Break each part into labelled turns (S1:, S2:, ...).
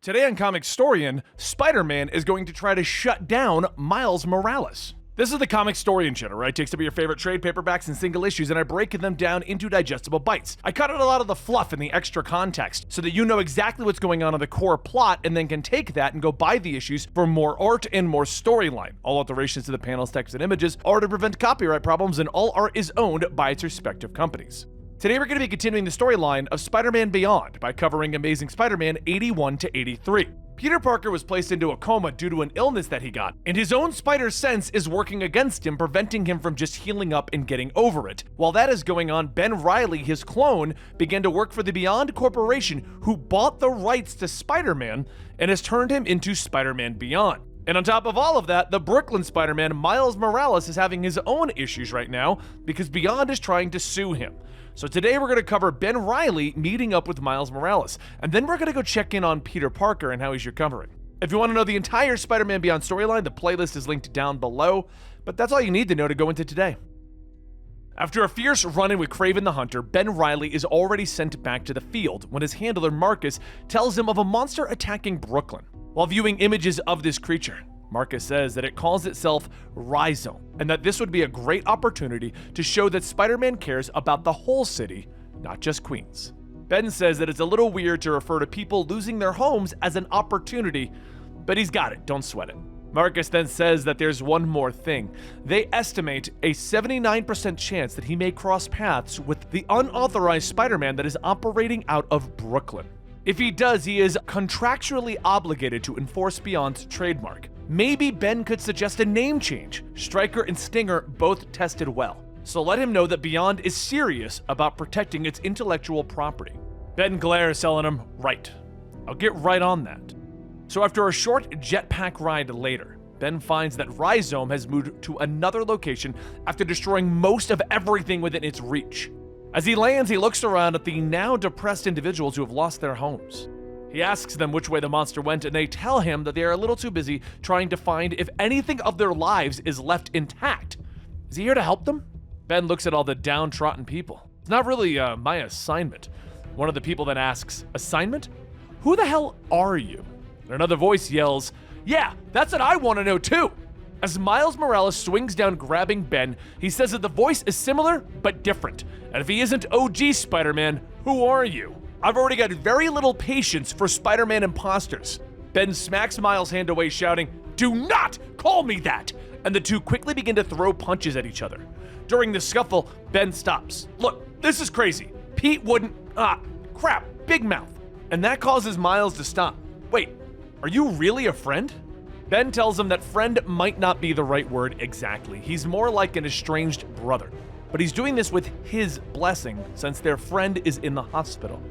S1: Today on Comicstorian, Spider-Man is going to try to shut down Miles Morales. This is the Comicstorian channel, where I take some of your favorite trade paperbacks and single issues and I break them down into digestible bites. I cut out a lot of the fluff and the extra context so that you know exactly what's going on in the core plot and then can take that and go buy the issues for more art and more storyline. All alterations to the panels, text, and images are to prevent copyright problems, and all art is owned by its respective companies. Today we're going to be continuing the storyline of Spider-Man Beyond by covering Amazing Spider-Man 81 to 83. Peter Parker was placed into a coma due to an illness that he got, and his own spider sense is working against him, preventing him from just healing up and getting over it. While that is going on, Ben Reilly, his clone, began to work for the Beyond Corporation, who bought the rights to Spider-Man and has turned him into Spider-Man Beyond. And on top of all of that, the Brooklyn Spider-Man, Miles Morales, is having his own issues right now because Beyond is trying to sue him. So today we're going to cover Ben Reilly meeting up with Miles Morales, and then we're going to go check in on Peter Parker and how he's recovering. If you want to know the entire Spider-Man Beyond storyline, the playlist is linked down below, but that's all you need to know to go into today. After a fierce run-in with Kraven the Hunter, Ben Reilly is already sent back to the field when his handler Marcus tells him of a monster attacking Brooklyn. While viewing images of this creature, Marcus says that it calls itself Rhizome, and that this would be a great opportunity to show that Spider-Man cares about the whole city, not just Queens. Ben says that it's a little weird to refer to people losing their homes as an opportunity, but he's got it, don't sweat it. Marcus then says that there's one more thing. They estimate a 79% chance that he may cross paths with the unauthorized Spider-Man that is operating out of Brooklyn. If he does, he is contractually obligated to enforce Beyond's trademark. Maybe Ben could suggest a name change. Stryker and Stinger both tested well, so let him know that Beyond is serious about protecting its intellectual property. Ben glares, telling him, right, I'll get right on that. So after a short jetpack ride later, Ben finds that Rhizome has moved to another location after destroying most of everything within its reach. As he lands, he looks around at the now depressed individuals who have lost their homes. He asks them which way the monster went, and they tell him that they are a little too busy trying to find if anything of their lives is left intact. Is he here to help them? Ben looks at all the downtrodden people. It's not really my assignment. One of the people then asks, assignment? Who the hell are you? And another voice yells, yeah, that's what I want to know too. As Miles Morales swings down grabbing Ben, he says that the voice is similar but different. And if he isn't OG Spider-Man, who are you? I've already got very little patience for Spider-Man imposters. Ben smacks Miles' hand away, shouting, do not call me that! And the two quickly begin to throw punches at each other. During the scuffle, Ben stops. Look, this is crazy. Pete wouldn't, crap, big mouth. And that causes Miles to stop. Wait, are you really a friend? Ben tells him that friend might not be the right word exactly. He's more like an estranged brother. But he's doing this with his blessing since their friend is in the hospital.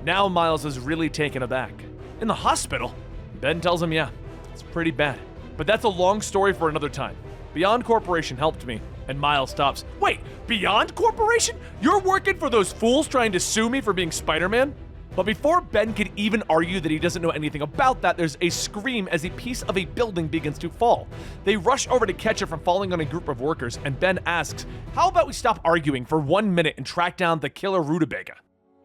S1: Now Miles is really taken aback. In the hospital? Ben tells him, yeah, it's pretty bad. But that's a long story for another time. Beyond Corporation helped me, and Miles stops. Wait, Beyond Corporation? You're working for those fools trying to sue me for being Spider-Man? But before Ben could even argue that he doesn't know anything about that, there's a scream as a piece of a building begins to fall. They rush over to catch it from falling on a group of workers, and Ben asks, how about we stop arguing for 1 minute and track down the killer rutabaga?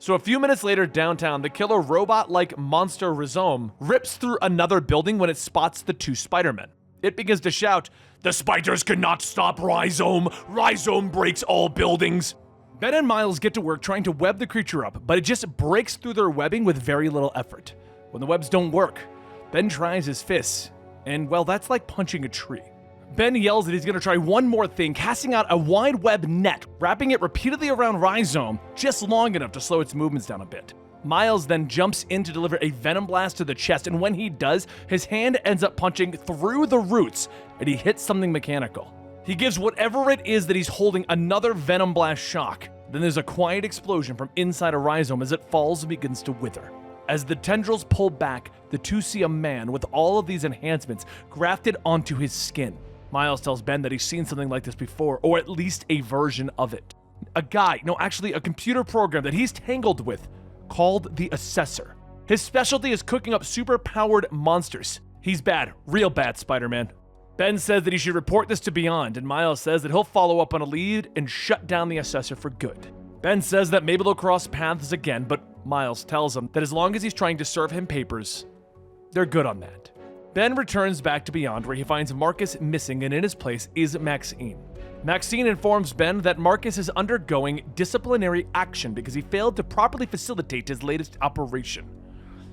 S1: So a few minutes later downtown, the killer robot-like monster Rhizome rips through another building when it spots the two Spider-Men. It begins to shout, the spiders cannot stop Rhizome! Rhizome breaks all buildings! Ben and Miles get to work trying to web the creature up, but it just breaks through their webbing with very little effort. When the webs don't work, Ben tries his fists, and well, that's like punching a tree. Ben yells that he's going to try one more thing, casting out a wide web net, wrapping it repeatedly around Rhizome, just long enough to slow its movements down a bit. Miles then jumps in to deliver a venom blast to the chest, and when he does, his hand ends up punching through the roots, and he hits something mechanical. He gives whatever it is that he's holding another venom blast shock. Then there's a quiet explosion from inside a Rhizome as it falls and begins to wither. As the tendrils pull back, the two see a man with all of these enhancements grafted onto his skin. Miles tells Ben that he's seen something like this before, or at least a version of it. A computer program that he's tangled with, called the Assessor. His specialty is cooking up super-powered monsters. He's bad, real bad, Spider-Man. Ben says that he should report this to Beyond, and Miles says that he'll follow up on a lead and shut down the Assessor for good. Ben says that maybe they'll cross paths again, but Miles tells him that as long as he's trying to serve him papers, they're good on that. Ben returns back to Beyond, where he finds Marcus missing, and in his place is Maxine. Maxine informs Ben that Marcus is undergoing disciplinary action because he failed to properly facilitate his latest operation.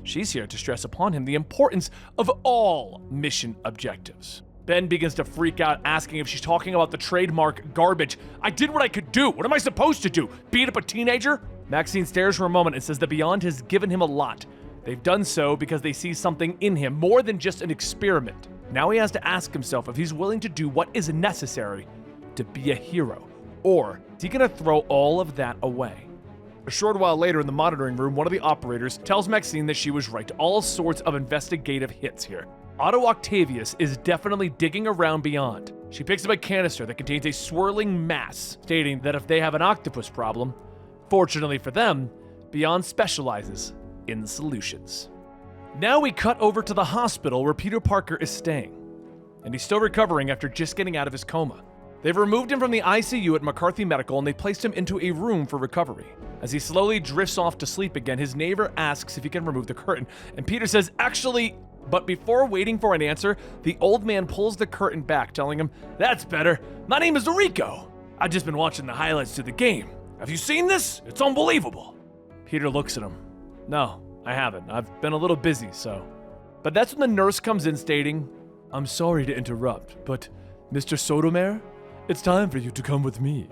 S1: She's here to stress upon him the importance of all mission objectives. Ben begins to freak out, asking if she's talking about the trademark garbage. I did what I could do. What am I supposed to do? Beat up a teenager? Maxine stares for a moment and says that Beyond has given him a lot. They've done so because they see something in him, more than just an experiment. Now he has to ask himself if he's willing to do what is necessary to be a hero, or is he gonna throw all of that away? A short while later in the monitoring room, one of the operators tells Maxine that she was right. All sorts of investigative hits here. Otto Octavius is definitely digging around Beyond. She picks up a canister that contains a swirling mass, stating that if they have an octopus problem, fortunately for them, Beyond specializes in solutions. Now we cut over to the hospital where Peter Parker is staying, and he's still recovering after just getting out of his coma. They've removed him from the ICU at McCarthy Medical and they placed him into a room for recovery. As he slowly drifts off to sleep again, his neighbor asks if he can remove the curtain, and Peter says, actually, but before waiting for an answer, the old man pulls the curtain back, telling him, that's better. My name is Rico. I've just been watching the highlights to the game. Have you seen this? It's unbelievable. Peter looks at him. No, I haven't. I've been a little busy, so. But that's when the nurse comes in stating, I'm sorry to interrupt, but Mr. Sotomayor, it's time for you to come with me.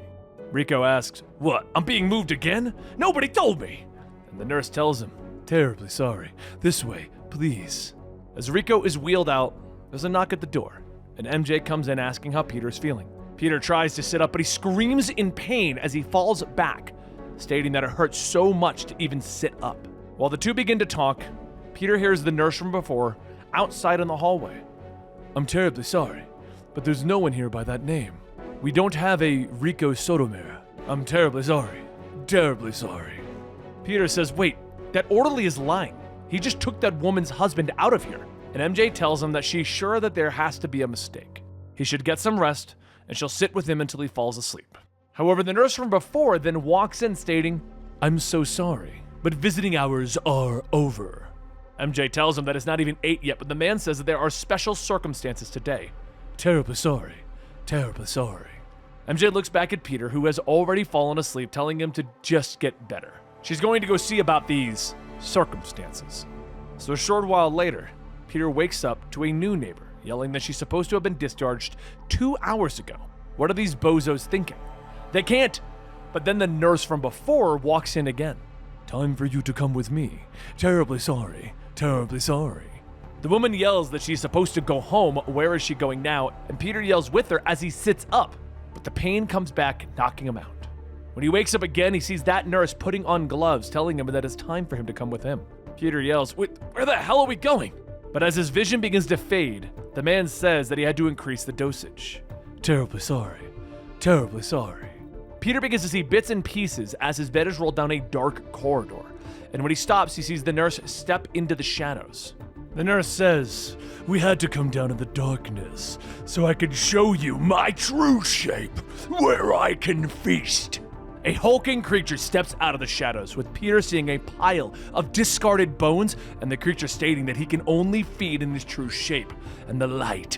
S1: Rico asks, what, I'm being moved again? Nobody told me. And the nurse tells him, terribly sorry. This way, please. As Rico is wheeled out, there's a knock at the door, and MJ comes in asking how Peter's feeling. Peter tries to sit up, but he screams in pain as he falls back, stating that it hurts so much to even sit up. While the two begin to talk, Peter hears the nurse from before outside in the hallway. I'm terribly sorry, but there's no one here by that name. We don't have a Rico Sotomayor. I'm terribly sorry. Terribly sorry. Peter says, wait, that orderly is lying. He just took that woman's husband out of here. And MJ tells him that she's sure that there has to be a mistake. He should get some rest, and she'll sit with him until he falls asleep. However, the nurse from before then walks in stating, I'm so sorry, but visiting hours are over. MJ tells him that it's not even 8 yet, but the man says that there are special circumstances today. Terribly sorry. Terribly sorry. MJ looks back at Peter, who has already fallen asleep, telling him to just get better. She's going to go see about these circumstances. So a short while later, Peter wakes up to a new neighbor, yelling that she's supposed to have been discharged 2 hours ago. What are these bozos thinking? They can't. But then the nurse from before walks in again. Time for you to come with me. Terribly sorry. Terribly sorry. The woman yells that she's supposed to go home. Where is she going now? And Peter yells with her as he sits up, but the pain comes back, knocking him out. When he wakes up again, he sees that nurse putting on gloves, telling him that it's time for him to come with him. Peter yells, wait, where the hell are we going? But as his vision begins to fade, the man says that he had to increase the dosage. Terribly sorry. Terribly sorry. Peter begins to see bits and pieces as his bed is rolled down a dark corridor. And when he stops, he sees the nurse step into the shadows. The nurse says, we had to come down in the darkness so I could show you my true shape, where I can feast. A hulking creature steps out of the shadows, with Peter seeing a pile of discarded bones and the creature stating that he can only feed in his true shape. And the light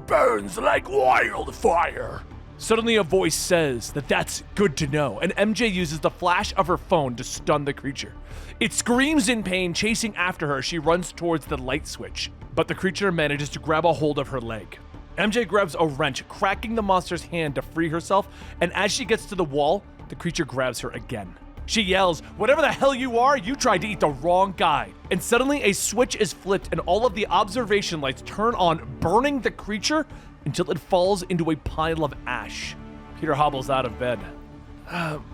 S1: burns like wildfire. Suddenly a voice says that that's good to know, and MJ uses the flash of her phone to stun the creature. It screams in pain, chasing after her. She runs towards the light switch, but the creature manages to grab a hold of her leg. MJ grabs a wrench, cracking the monster's hand to free herself, and as she gets to the wall, the creature grabs her again. She yells, whatever the hell you are, you tried to eat the wrong guy. And suddenly a switch is flipped and all of the observation lights turn on, burning the creature until it falls into a pile of ash. Peter hobbles out of bed.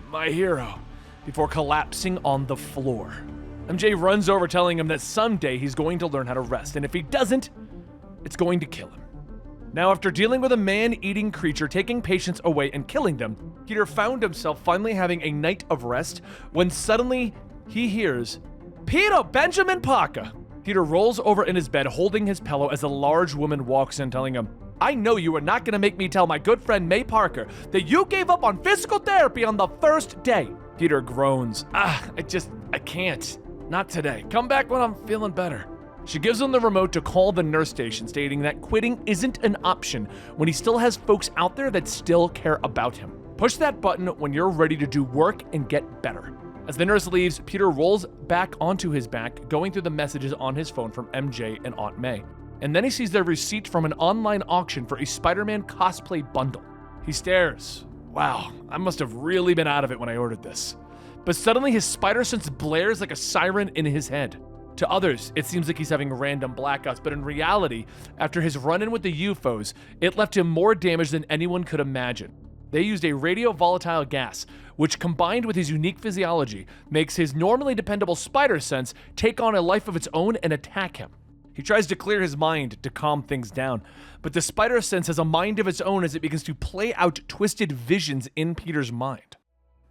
S1: My hero, before collapsing on the floor. MJ runs over telling him that someday he's going to learn how to rest, and if he doesn't, it's going to kill him. Now, after dealing with a man-eating creature, taking patients away and killing them, Peter found himself finally having a night of rest when suddenly he hears, Peter Benjamin Parker! Peter rolls over in his bed holding his pillow as a large woman walks in telling him, I know you are not going to make me tell my good friend May Parker that you gave up on physical therapy on the first day. Peter groans. I can't. Not today. Come back when I'm feeling better. She gives him the remote to call the nurse station, stating that quitting isn't an option when he still has folks out there that still care about him. Push that button when you're ready to do work and get better. As the nurse leaves, Peter rolls back onto his back, going through the messages on his phone from MJ and Aunt May. And then he sees their receipt from an online auction for a Spider-Man cosplay bundle. He stares. Wow, I must have really been out of it when I ordered this. But suddenly his spider sense blares like a siren in his head. To others, it seems like he's having random blackouts, but in reality, after his run-in with the UFOs, it left him more damage than anyone could imagine. They used a radiovolatile gas, which combined with his unique physiology, makes his normally dependable spider sense take on a life of its own and attack him. He tries to clear his mind to calm things down, but the spider sense has a mind of its own as it begins to play out twisted visions in Peter's mind.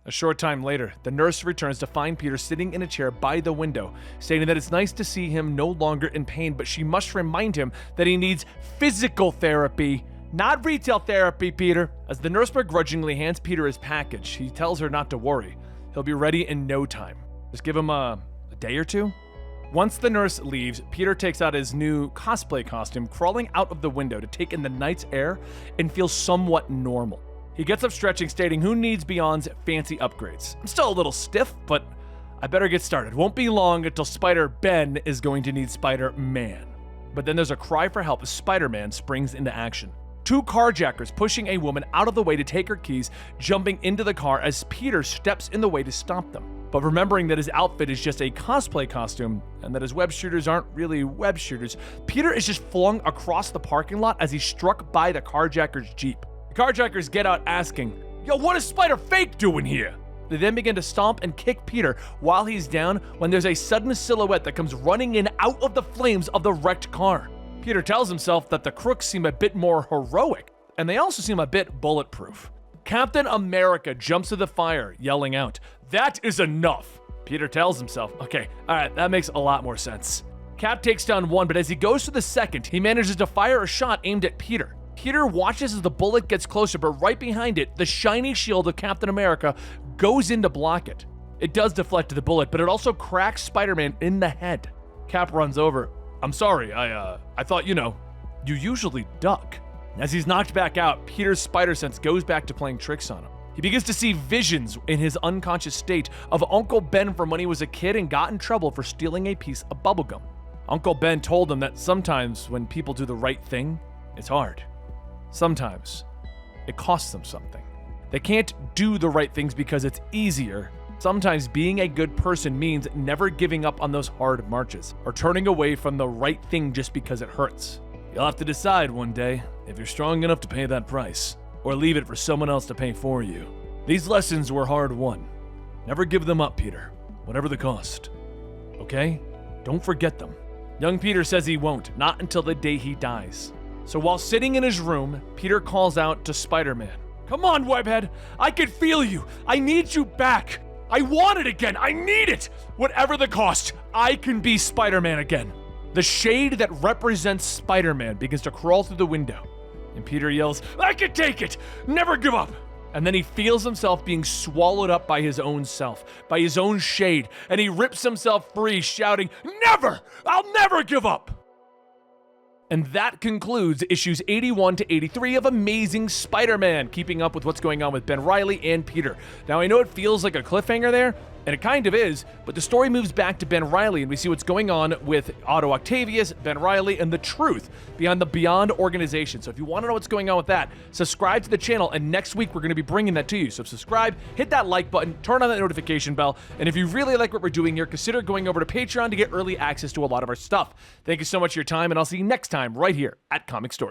S1: A short time later, the nurse returns to find Peter sitting in a chair by the window, stating that it's nice to see him no longer in pain, but she must remind him that he needs physical therapy, not retail therapy, Peter. As the nurse begrudgingly hands Peter his package, he tells her not to worry. He'll be ready in no time. Just give him a day or two. Once the nurse leaves, Peter takes out his new cosplay costume, crawling out of the window to take in the night's air and feel somewhat normal. He gets up stretching, stating who needs Beyond's fancy upgrades. I'm still a little stiff, but I better get started. Won't be long until Spider-Ben is going to need Spider-Man. But then there's a cry for help as Spider-Man springs into action. Two carjackers pushing a woman out of the way to take her keys, jumping into the car as Peter steps in the way to stop them. But remembering that his outfit is just a cosplay costume and that his web shooters aren't really web shooters, Peter is just flung across the parking lot as he's struck by the carjacker's Jeep. The carjackers get out asking, "Yo, what is Spider-Fake doing here?" They then begin to stomp and kick Peter while he's down when there's a sudden silhouette that comes running in out of the flames of the wrecked car. Peter tells himself that the crooks seem a bit more heroic, and they also seem a bit bulletproof. Captain America jumps to the fire, yelling out, "That is enough!" Peter tells himself, okay, alright, that makes a lot more sense. Cap takes down one, but as he goes to the second, he manages to fire a shot aimed at Peter. Peter watches as the bullet gets closer, but right behind it, the shiny shield of Captain America goes in to block it. It does deflect the bullet, but it also cracks Spider-Man in the head. Cap runs over. "I'm sorry, I thought, you usually duck." As he's knocked back out, Peter's spider sense goes back to playing tricks on him. He begins to see visions in his unconscious state of Uncle Ben from when he was a kid and got in trouble for stealing a piece of bubblegum. Uncle Ben told him that sometimes when people do the right thing, it's hard. Sometimes it costs them something. They can't do the right things because it's easier. Sometimes being a good person means never giving up on those hard marches or turning away from the right thing just because it hurts. You'll have to decide one day if you're strong enough to pay that price or leave it for someone else to pay for you. These lessons were hard won. Never give them up, Peter, whatever the cost. Okay? Don't forget them. Young Peter says he won't, not until the day he dies. So while sitting in his room, Peter calls out to Spider-Man. "Come on, Webhead! I can feel you! I need you back! I want it again! I need it! Whatever the cost, I can be Spider-Man again!" The shade that represents Spider-Man begins to crawl through the window, and Peter yells, "I can take it! Never give up!" And then he feels himself being swallowed up by his own self, by his own shade, and he rips himself free, shouting, "Never! I'll never give up!" And that concludes issues 81 to 83 of Amazing Spider-Man, keeping up with what's going on with Ben Reilly and Peter. Now, I know it feels like a cliffhanger there, and it kind of is, but the story moves back to Ben Reilly, and we see what's going on with Otto Octavius, Ben Reilly, and the truth behind the Beyond organization. So if you want to know what's going on with that, subscribe to the channel, and next week we're going to be bringing that to you. So subscribe, hit that like button, turn on that notification bell, and if you really like what we're doing here, consider going over to Patreon to get early access to a lot of our stuff. Thank you so much for your time, and I'll see you next time right here at Comicstorian.